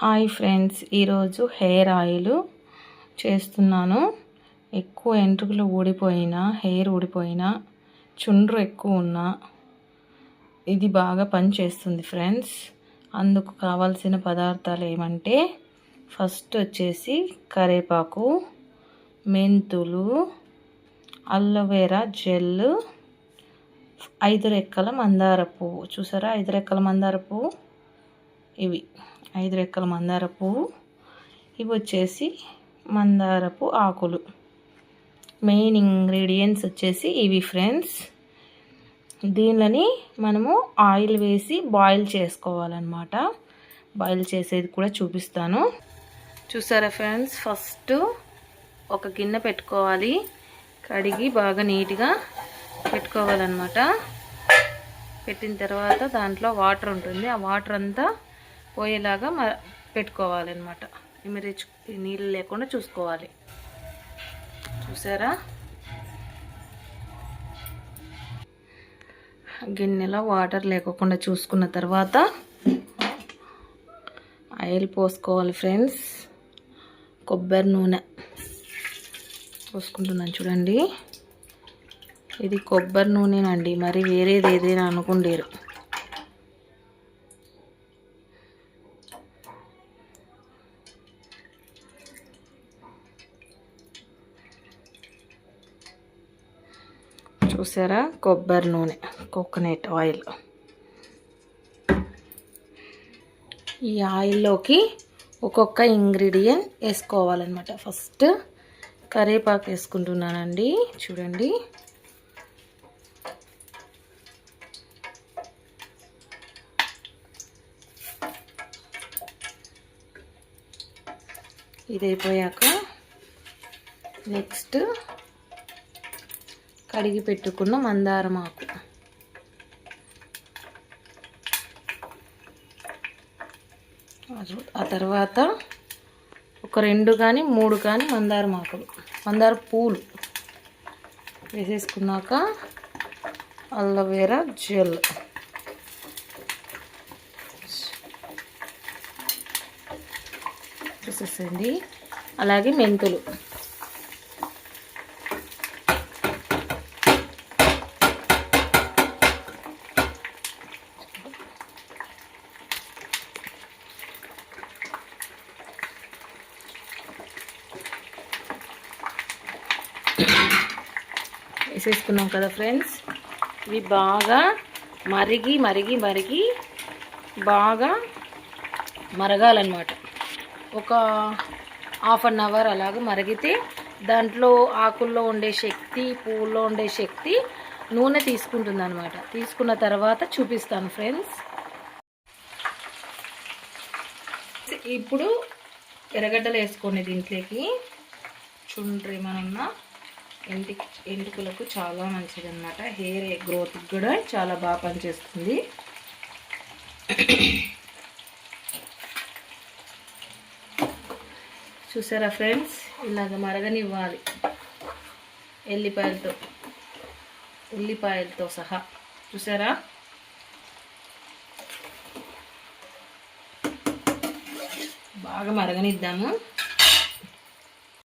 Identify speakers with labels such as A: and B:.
A: Hi friends, ఈరోజు hair oil చేస్తున్నాను. ఎక్కువ ఎంట్రుకలు ఊడిపోయినా, హెయిర్ ఊడిపోయినా, చుండ్రు ఎక్కువ ఉన్నా ఇది బాగా పనిచేస్తుంది ఫ్రెండ్స్. అందుకు కావాల్సిన పదార్థాలు ఏమంటే, ఫస్ట్ వచ్చేసి కరివేపాకు, మెంతులు, అలోవెరా జెల్, 5 రెక్కల మందార పువ్వు. చూసారా, 5 రెక్కల మందార పువ్వు. ఇవి 5 రెక్కల మందార పువ్వు. ఇవి వచ్చేసి మందారపు ఆకులు. మెయిన్ ఇంగ్రీడియంట్స్ వచ్చేసి ఇవి ఫ్రెండ్స్. దీనిని మనము ఆయిల్ వేసి బాయిల్ చేసుకోవాలన్నమాట. బాయిల్ చేసేది కూడా చూపిస్తాను. చూసారా ఫ్రెండ్స్, ఫస్ట్ ఒక గిన్నె పెట్టుకోవాలి. కడిగి బాగా నీట్గా పెట్టుకోవాలన్నమాట. పెట్టిన తర్వాత దాంట్లో వాటర్ ఉంటుంది. ఆ వాటర్ అంతా పోయేలాగా పెట్టుకోవాలన్నమాట. నీళ్ళు లేకుండా చూసుకోవాలి. చూసారా, గిన్నెలో వాటర్ లేకుండా చూసుకున్న తర్వాత ఆయిల్ పోసుకోవాలి ఫ్రెండ్స్. కొబ్బరి నూనె పోసుకుంటున్నాను చూడండి. ఇది కొబ్బరి నూనెనండి, మరి వేరేది ఏదైనా అనుకుండేరు. చూసారా, కొబ్బరి నూనె, కోకోనట్ ఆయిల్. ఈ ఆయిల్లోకి ఒక్కొక్క ఇంగ్రీడియంట్ వేసుకోవాలన్నమాట. ఫస్ట్ కరివేపాకు వేసుకుంటున్నానండి. చూడండి, ఇది అయిపోయాక నెక్స్ట్ కడిగి పెట్టుకున్న మందారం ఆకు, ఆ తర్వాత ఒక 2 కానీ 3 కానీ మందారం ఆకులు, మందార పూలు వేసేసుకున్నాక అలోవెరా జెల్, వేసేసండి. అలాగే మెంతులు, వేసేసుకున్నాం కదా ఫ్రెండ్స్. ఇవి బాగా మరిగి మరిగి మరిగి బాగా మరగాలన్నమాట. ఒక 1/2 అవర్ అలాగ మరిగితే దాంట్లో ఆకుల్లో ఉండే శక్తి, పువ్వుల్లో ఉండే శక్తి నూనె తీసుకుంటుంది అనమాట. తీసుకున్న తర్వాత చూపిస్తాను ఫ్రెండ్స్. ఇప్పుడు ఎర్రగడ్డలు వేసుకోండి దీంట్లోకి. చుండ్రు ఏమన్నా ఎంటుకలకు చాలా మంచిది అన్నమాట. హెయిర్ గ్రోత్కి కూడా చాలా బాగా పనిచేస్తుంది. చూసారా ఫ్రెండ్స్, ఇలాగ మరగనివ్వాలి. ఉల్లిపాయలతో సహా. చూసారా, బాగా మరగనిద్దాము.